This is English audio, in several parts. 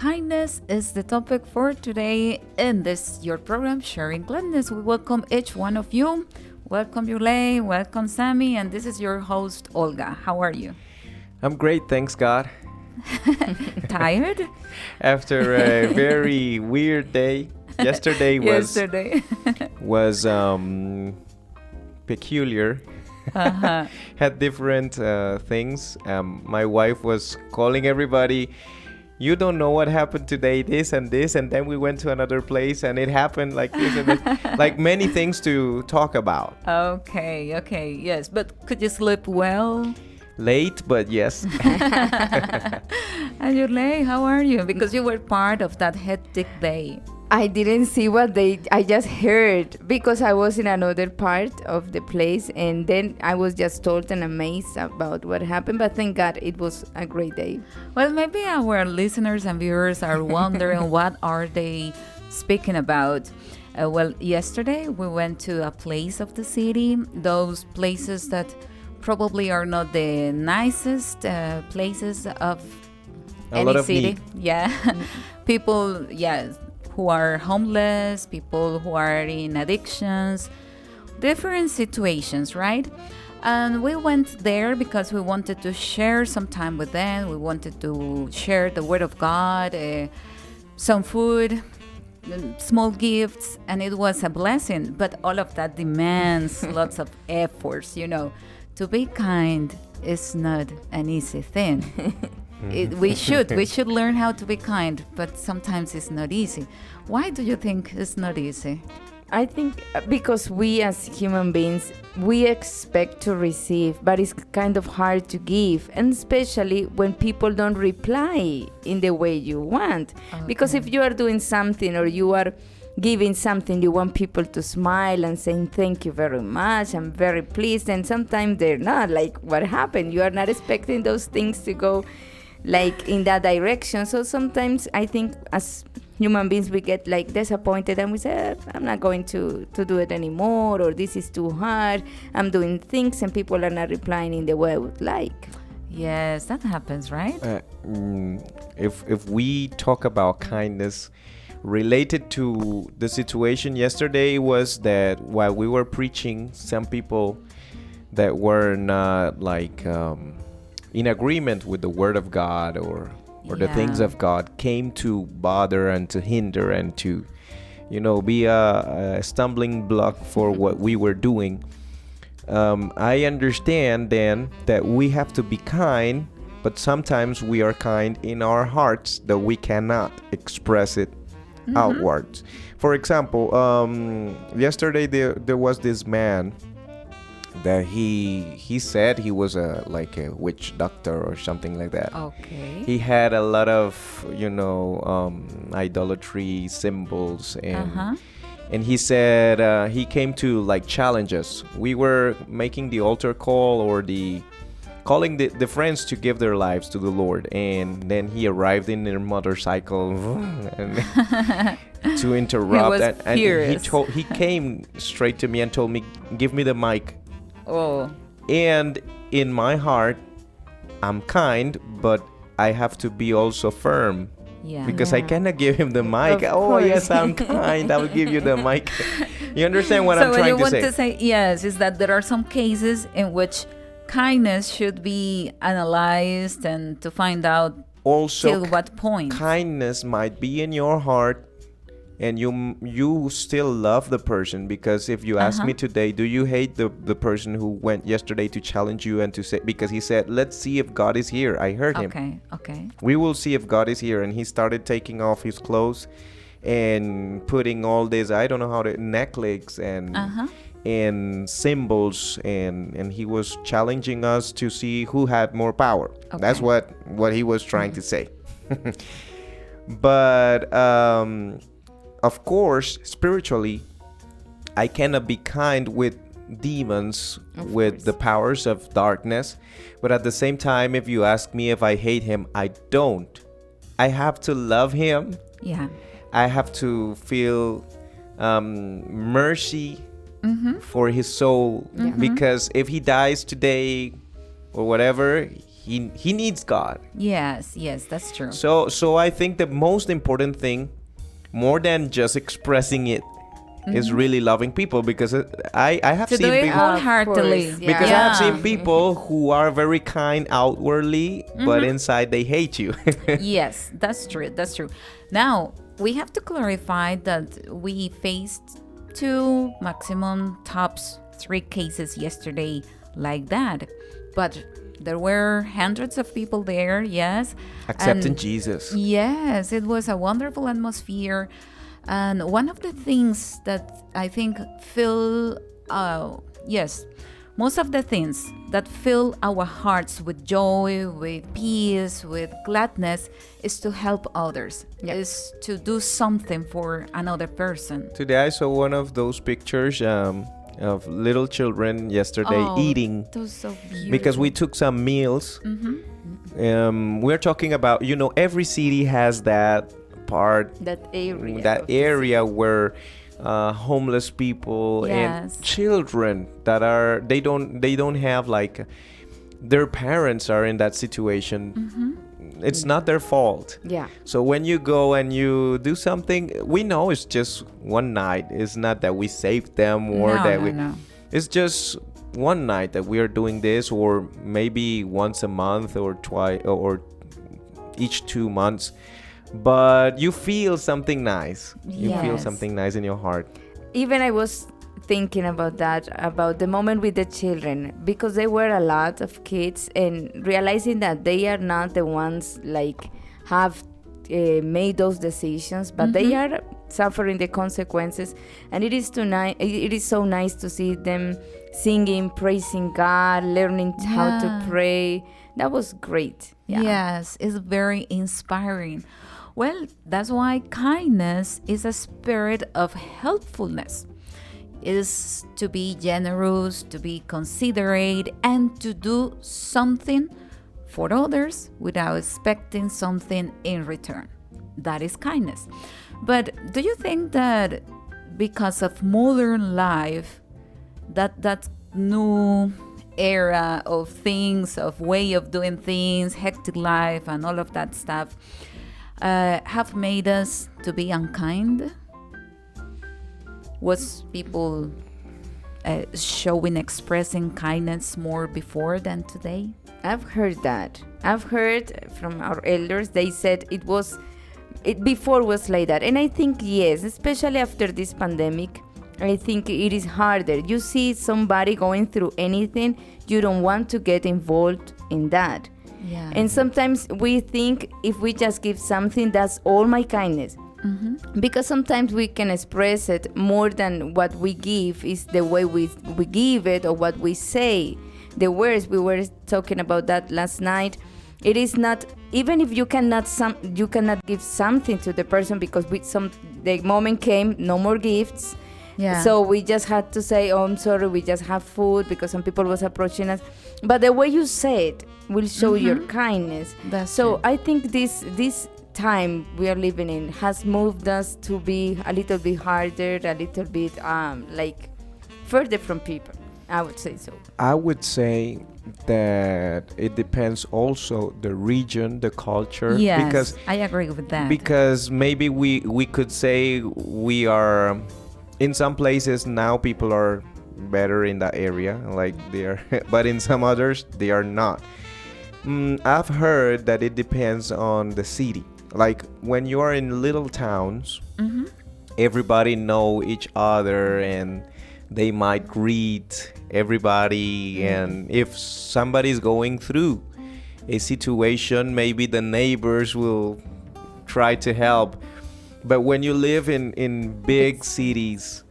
Kindness is the topic for today in this your program, Sharing Gladness. We welcome each one of you. Welcome Yulei, welcome Sammy, and this is your host, Olga. How are you? I'm great, thanks God. Tired? After a very weird day. Yesterday was peculiar. Had different things. My wife was calling everybody. You don't know what happened today, this, and then we went to another place and it happened like this and this. Like many things to talk about. Okay, yes. But could you sleep well? Late, but yes. And Yulei, how are you? Because you were part of that hectic day. I didn't see I just heard because I was in another part of the place, and then I was just told and amazed about what happened, but thank God it was a great day. Well, maybe our listeners and viewers are wondering what are they speaking about. Well, yesterday we went to a place of the city, those places that probably are not the nicest places of any city. Need. Yeah. People, who are homeless, people who are in addictions, different situations, right? And we went there because we wanted to share some time with them. We wanted to share the Word of God, some food, small gifts, and it was a blessing. But all of that demands lots of efforts, To be kind is not an easy thing. We should learn how to be kind, but sometimes it's not easy. Why do you think it's not easy? I think because we as human beings, we expect to receive, but it's kind of hard to give, and especially when people don't reply in the way you want. Okay. Because if you are doing something or you are giving something, you want people to smile and saying thank you very much, I'm very pleased, and sometimes they're not. Like, what happened? You are not expecting those things to go like in that direction. So sometimes I think as human beings we get like disappointed and we say, I'm not going to do it anymore, or this is too hard, I'm doing things and people are not replying in the way I would like. Yes, that happens, right? If we talk about kindness related to the situation yesterday, was that while we were preaching, some people that were not like in agreement with the Word of God or the things of God came to bother and to hinder and to, be a stumbling block for what we were doing. I understand then that we have to be kind, but sometimes we are kind in our hearts that we cannot express it outwards. For example, yesterday there was this man that he said he was a witch doctor or something like that. Okay. He had a lot of idolatry symbols and he said he came to challenge us. We were making the altar call or calling the friends to give their lives to the Lord, and then he arrived in their motorcycle and to interrupt. He came straight to me and told me, "Give me the mic." Oh. And in my heart, I'm kind, but I have to be also firm. Yeah. Because I cannot give him the mic. Yes, I'm kind. I will give you the mic. You understand what I'm trying to say? So what you want to say, yes, is that there are some cases in which kindness should be analyzed and to find out also till what point. Kindness might be in your heart and you still love the person, because if you ask me today, do you hate the person who went yesterday to challenge you and to say, because he said, let's see if God is here. I heard him. Okay. We will see if God is here. And he started taking off his clothes and putting all this, I don't know how to, necklaces and symbols, and he was challenging us to see who had more power. Okay. That's what he was trying to say. But of course, spiritually, I cannot be kind with demons, with the powers of darkness. But at the same time, if you ask me if I hate him, I don't. I have to love him. Yeah. I have to feel mercy for his soul. Because if he dies today or whatever, he needs God. Yes, yes, that's true. So I think the most important thing, more than just expressing it, is really loving people, because I have To seen do it people, wholeheartedly. course, because I Yeah. have seen people who are very kind outwardly, but inside they hate you. Yes, that's true. That's true. Now, we have to clarify that we faced 2, maximum tops 3 cases yesterday like that. But there were hundreds of people there, yes. Accepting And Jesus. yes, it was a wonderful atmosphere. And one of the things that I think most of the things that fill our hearts with joy, with peace, with gladness is to help others, is to do something for another person. Today I saw one of those pictures of little children yesterday Oh, eating, That was so beautiful. because we took some meals. We're talking about, every city has that part, That area. that of the area where homeless people Yes. and children that are they don't have, like, their parents are in that situation. It's not their fault. Yeah. So when you go and you do something, we know it's just one night. It's not that we saved them or No. it's just one night that we are doing this, or maybe once a month or twice or each 2 months. But you feel something nice. You feel Yes. something nice in your heart. Even I was thinking about that, about the moment with the children, because there were a lot of kids, and realizing that they are not the ones like have made those decisions, but they are suffering the consequences. And it is so nice to see them singing, praising God, learning how to pray. That was great. Yeah. Yes, it's very inspiring. Well, that's why kindness is a spirit of helpfulness. Is to be generous, to be considerate, and to do something for others without expecting something in return. That is kindness. But do you think that because of modern life, that new era of things, of way of doing things, hectic life, and all of that stuff, have made us to be unkind? Was people expressing kindness more before than today? I've heard that. I've heard from our elders, they said it before was like that. And I think, yes, especially after this pandemic, I think it is harder. You see somebody going through anything, you don't want to get involved in that. Yeah. And sometimes we think if we just give something, that's all my kindness. Because sometimes we can express it more than what we give is the way we give it, or what we say. The words, we were talking about that last night. It is not, even if you cannot give something to the person, because the moment came, no more gifts. Yeah. So we just had to say, oh, I'm sorry, we just have food, because some people was approaching us. But the way you say it will show your kindness. That's so true. I think this time we are living in has moved us to be a little bit harder, a little bit like further from people. I would say so. I would say that it depends also the region, the culture. Yes, Because I agree with that. because maybe we could say we are in some places now people are better in that area, like they are, but in some others they are not. I've heard that it depends on the city. Like when you are in little towns, everybody know each other and they might greet everybody. And if somebody's going through a situation, maybe the neighbors will try to help. But when you live in big cities,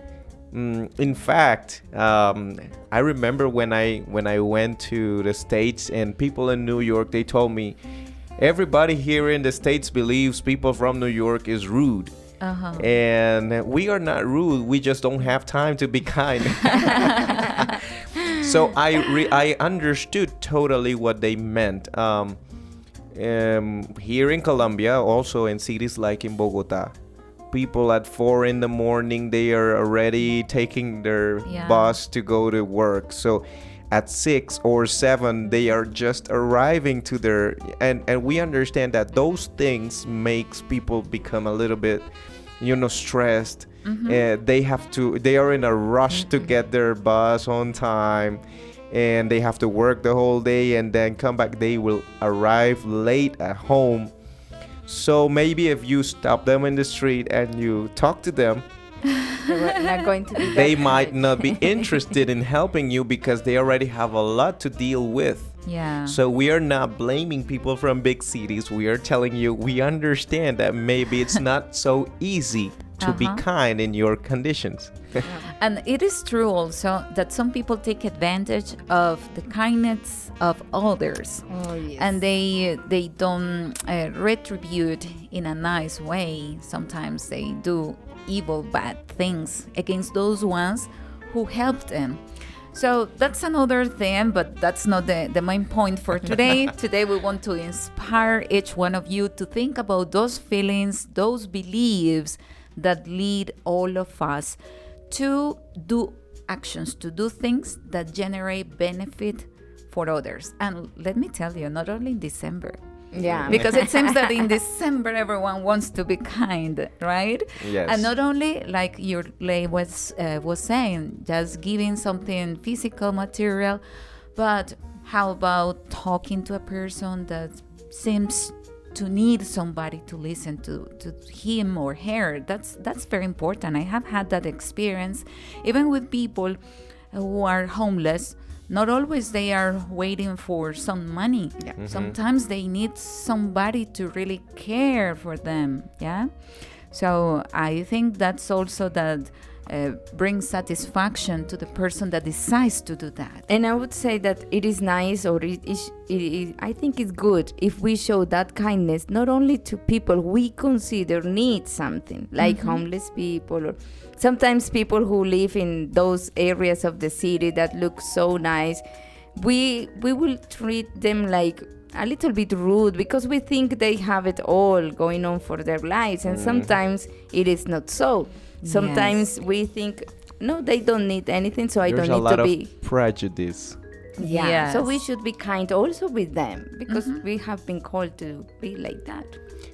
in fact, I remember when I went to the States, and people in New York, they told me everybody here in the States believes people from New York is rude. And we are not rude, we just don't have time to be kind. So I understood totally what they meant. Here in Colombia, also in cities like in Bogota, people at 4 in the morning, they are already taking their bus to go to work. So at 6 or 7 they are just arriving to their, and we understand that those things makes people become a little bit, stressed. They are in a rush to get their bus on time, and they have to work the whole day and then come back. They will arrive late at home. So maybe if you stop them in the street and you talk to them, not going to be they might not be interested in helping you because they already have a lot to deal with. Yeah. So we are not blaming people from big cities. We are telling you we understand that maybe it's not so easy to be kind in your conditions. And it is true also that some people take advantage of the kindness of others. Oh, yes. And they don't retribute in a nice way. Sometimes they do evil, bad things against those ones who helped them. So that's another thing, but that's not the main point for today. Today we want to inspire each one of you to think about those feelings, those beliefs that lead all of us to do actions, to do things that generate benefit for others. And let me tell you, not only in December, Yeah. because it seems that in December everyone wants to be kind, right? Yes. And not only like your lay was saying, just giving something physical, material, but how about talking to a person that seems to need somebody to listen to him or her? That's very important. I have had that experience, even with people who are homeless. Not always they are waiting for some money. Yeah. Sometimes they need somebody to really care for them. Yeah. So I think that's also that brings satisfaction to the person that decides to do that. And I would say that it is nice, or it is, I think it's good if we show that kindness not only to people we consider need something, like homeless people, or sometimes people who live in those areas of the city that look so nice. We will treat them like a little bit rude because we think they have it all going on for their lives, and sometimes it is not so. Sometimes we think, no, they don't need anything, so I don't need to be. There's a lot of prejudice. Yeah. Yes. So we should be kind also with them because we have been called to be like that.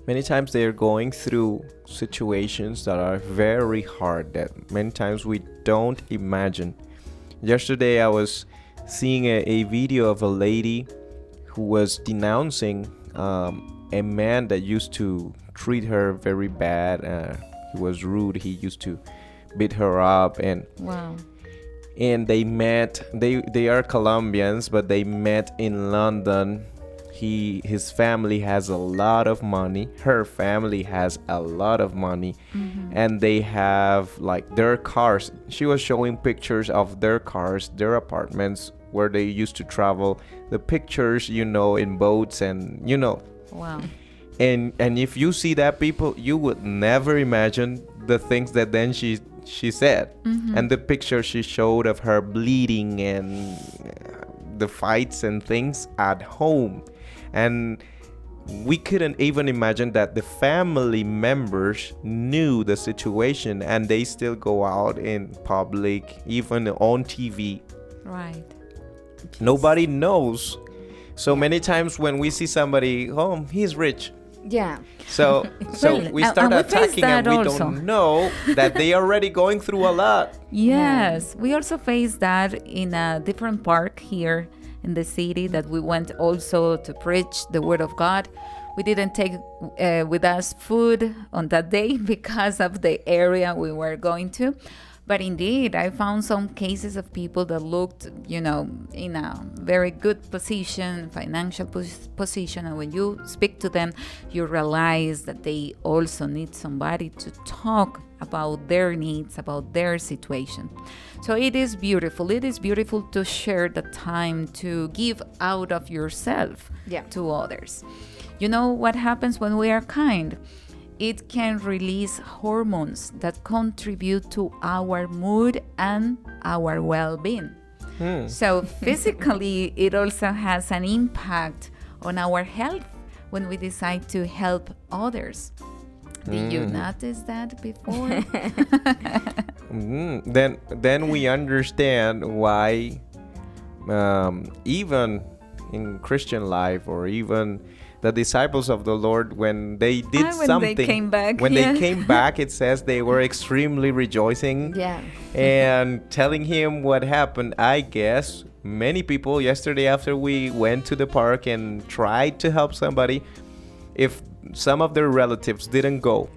Many times they are going through situations that are very hard, that many times we don't imagine. Yesterday I was seeing a video of a lady who was denouncing a man that used to treat her very bad. He was rude. He used to beat her up, and Wow. and they met. They are Colombians, but they met in London. His family has a lot of money. Her family has a lot of money, and they have like their cars. She was showing pictures of their cars, their apartments where they used to travel. The pictures, in boats, and Wow. And if you see that, people, you would never imagine the things that then she said, and the picture she showed of her bleeding and the fights and things at home. And we couldn't even imagine that the family members knew the situation, and they still go out in public, even on TV. Right. Nobody knows. So many times when we see somebody, he's rich. Yeah. So Well, we and start we face attacking, and that we also. don't know that they are already going through a lot. Yes, we also faced that in a different park here in the city that we went also to preach the word of God. We didn't take with us food on that day because of the area we were going to. But indeed, I found some cases of people that looked, in a very good position, financial position. And when you speak to them, you realize that they also need somebody to talk about their needs, about their situation. So it is beautiful. It is beautiful to share the time to give out of yourself to others. You know what happens when we are kind? It can release hormones that contribute to our mood and our well-being. So physically, it also has an impact on our health when we decide to help others. Did you notice that before? Then we understand why even in Christian life, or even the disciples of the Lord, when they did when something, they came back, when yeah. they came back, it says they were extremely rejoicing, Yeah. and telling him what happened. I guess many people yesterday, after we went to the park and tried to help somebody, if some of their relatives didn't go,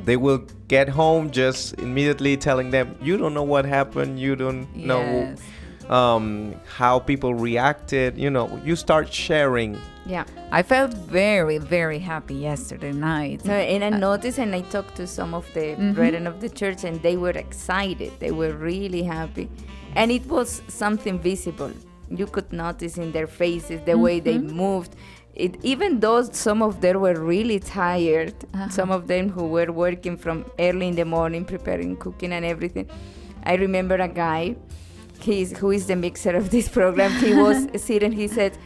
they will get home just immediately telling them, you don't know what happened, you don't know how people reacted. You start sharing. Yeah. I felt very, very happy yesterday night. No, and I noticed, and I talked to some of the brethren of the church, and they were excited. They were really happy. And it was something visible. You could notice in their faces the way they moved. Even though some of them were really tired, some of them who were working from early in the morning, preparing, cooking and everything. I remember a guy, who is the mixer of this program. He was sitting, he said,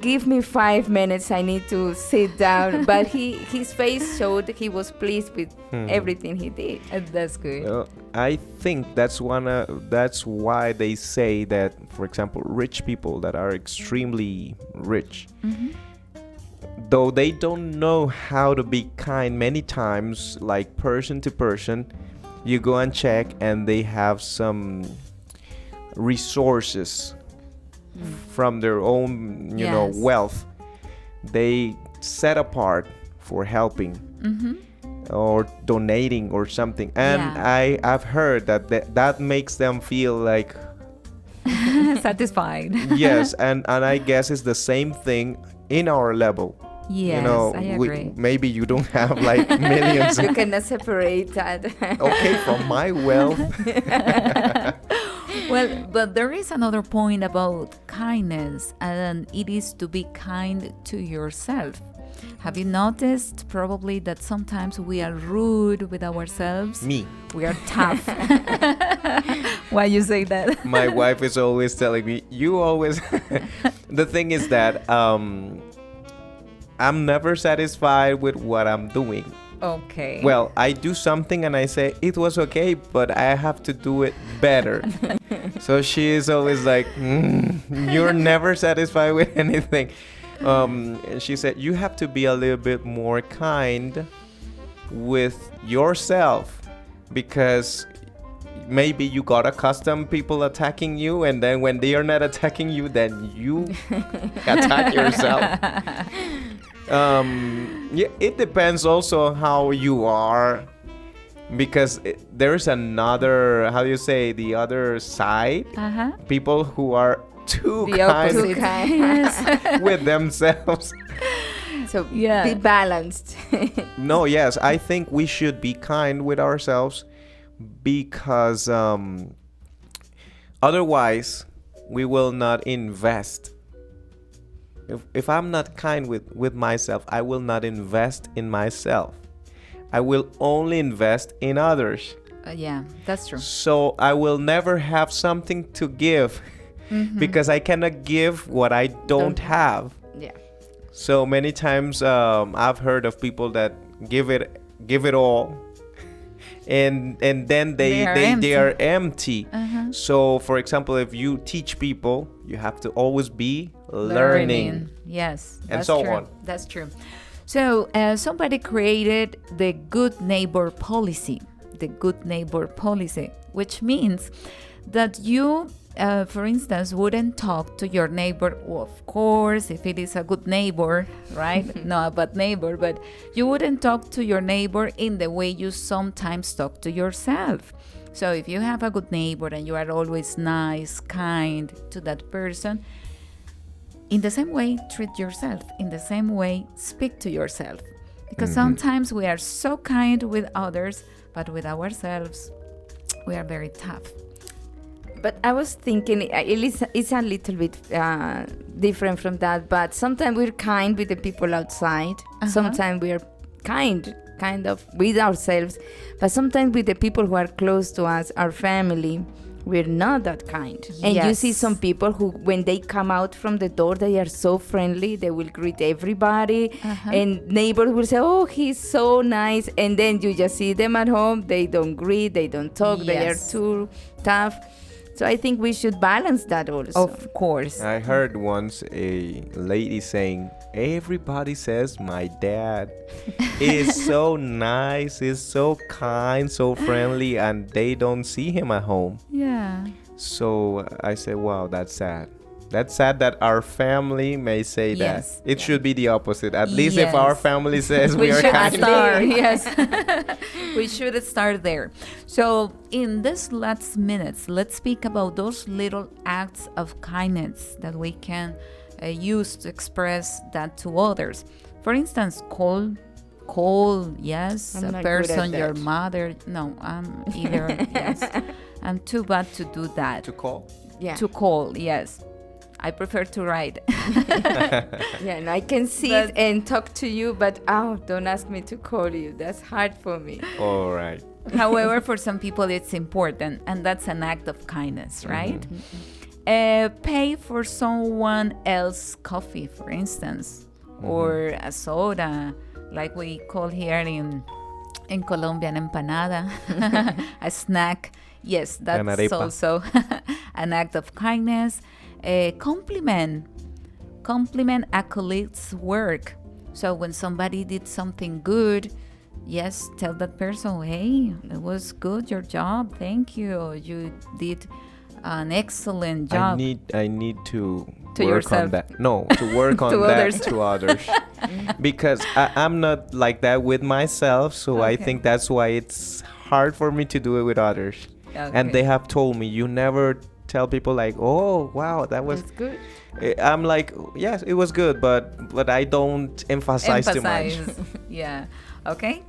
give me 5 minutes, I need to sit down. But his face showed he was pleased with everything he did. That's good. I think that's why they say that, for example, rich people that are extremely rich, though they don't know how to be kind many times, like person to person, you go and check and they have some resources from their own, wealth. They set apart for helping or donating or something. And I've heard that makes them feel like satisfied. Yes, and I guess it's the same thing in our level. Yes, I agree. Maybe you don't have like millions. You cannot separate that. Okay, from my wealth. Well, but there is another point about kindness, and it is to be kind to yourself. Have you noticed probably that sometimes we are rude with ourselves? Me. We are tough. Why you say that? My wife is always telling me, you always... The thing is that I'm never satisfied with what I'm doing. Okay. Well, I do something and I say, it was okay, but I have to do it better. So she is always like, you're never satisfied with anything. And she said, you have to be a little bit more kind with yourself, because maybe you got accustomed people attacking you, and then when they are not attacking you, then you attack yourself. It depends also on how you are, because there's another, how do you say, the other side, people who are too kind with themselves. So be balanced. No, yes, I think we should be kind with ourselves, because otherwise we will not invest. If I'm not kind with myself, I will not invest in myself. I will only invest in others. Yeah, that's true. So I will never have something to give, because I cannot give what I don't have. Yeah. So many times I've heard of people that give it all, and then they are empty. So for example, if you teach people, you have to always be learning. Yes, and so true. on. That's true. So somebody created the good neighbor policy. The good neighbor policy, which means that you, for instance, wouldn't talk to your neighbor, of course, if it is a good neighbor, right? No, a bad neighbor, but you wouldn't talk to your neighbor in the way you sometimes talk to yourself. So if you have a good neighbor and you are always nice, kind to that person, in the same way, treat yourself. In the same way, speak to yourself. Because sometimes we are so kind with others, but with ourselves, we are very tough. But I was thinking, it's a little bit different from that, but sometimes we're kind with the people outside. Sometimes we are kind of with ourselves, but sometimes with the people who are close to us, our family, we're not that kind. And you see some people who, when they come out from the door, they are so friendly. They will greet everybody. And neighbors will say, oh, he's so nice. And then you just see them at home. They don't greet. They don't talk. They are too tough. So I think we should balance that also. Of course. I heard once a lady saying, everybody says my dad is so nice, is so kind, so friendly, and they don't see him at home. Yeah. So I said, wow, that's sad. That's sad that our family may say Yes. that. It should be the opposite. At least if our Yes. family says we We are should kind. start. Yes. We should start there. So in this last minutes, let's speak about those little acts of kindness that we can use to express that to others. For instance, call, yes, I'm a not good at person, your that. mother. No, I'm either. Yes, I'm too bad to do that. To call? Yeah. To call, yes. I prefer to write. Yeah, and I can sit But- and talk to you, but don't ask me to call you. That's hard for me. All right. However, for some people, it's important, and that's an act of kindness, right? Pay for someone else's coffee, for instance, or a soda, like we call here in Colombia, an empanada, a snack. Yes, An that's arepa. also an act of kindness. Compliment accolades work. So when somebody did something good, yes, tell that person, hey, it was good, your job, thank you, you did an excellent job. I need to To work yourself. on that. No, to work on To that others. to others. Because I'm not like that with myself, so I Okay. think that's why it's hard for me to do it with others. And Okay. they have told me, you never tell people like, oh, wow, that was... That's good. I'm like, yes, it was good, but I don't emphasize too much. Yeah. Okay.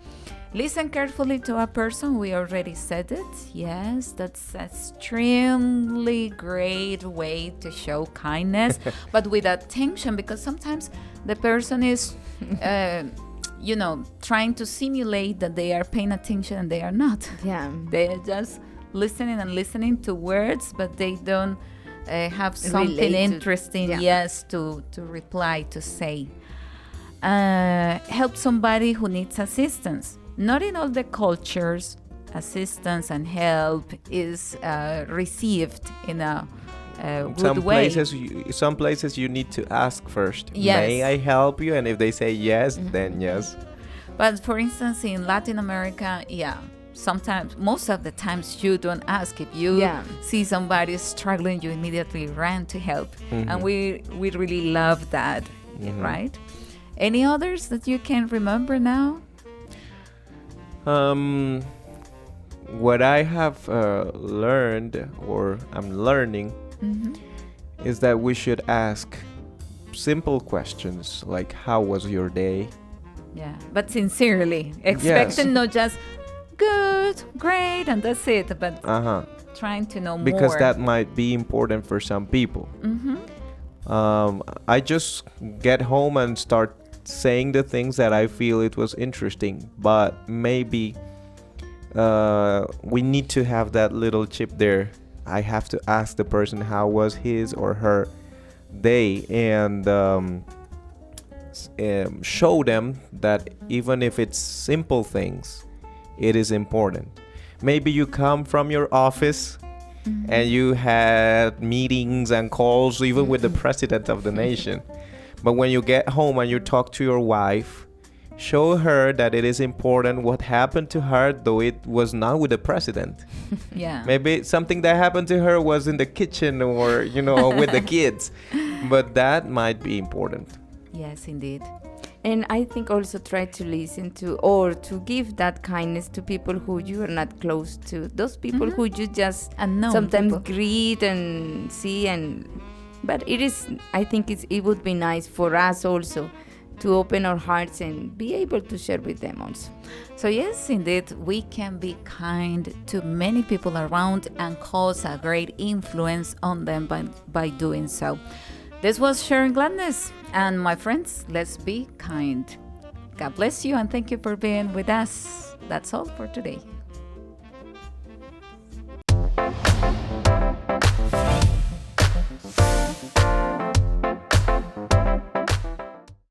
Listen carefully to a person. We already said it. Yes, that's an extremely great way to show kindness, but with attention, because sometimes the person is, trying to simulate that they are paying attention and they are not. Yeah. They are just listening and listening to words, but they don't have something Relate to- interesting, yeah. yes, to reply, to say. Help somebody who needs assistance. Not in all the cultures, assistance and help is received in a good way. Some places you need to ask first. Yes. May I help you? And if they say yes, then yes. But for instance, in Latin America, yeah, sometimes, most of the times, you don't ask. If you Yeah. see somebody struggling, you immediately run to help. And we really love that, right? Any others that you can remember now? What I have learned, or I'm learning, is that we should ask simple questions like, how was your day? Yeah, but sincerely, expecting not just good, great, and that's it, but trying to know Because more. that might be important for some people. I just get home and start saying the things that I feel it was interesting, but maybe we need to have that little chip there. I have to ask the person how was his or her day, and show them that even if it's simple things, it is important. Maybe you come from your office and you had meetings and calls even with the president of the nation. But when you get home and you talk to your wife, show her that it is important what happened to her, though it was not with the president. Yeah. Maybe something that happened to her was in the kitchen or, with the kids. But that might be important. Yes, indeed. And I think also try to listen to, or to give that kindness to people who you are not close to. Those people who you just Unknown sometimes people. greet and see, but I think it would be nice for us also to open our hearts and be able to share with them also. So yes, indeed, we can be kind to many people around and cause a great influence on them by doing so. This was Sharing Gladness, and my friends, let's be kind. God bless you, and thank you for being with us. That's all for today.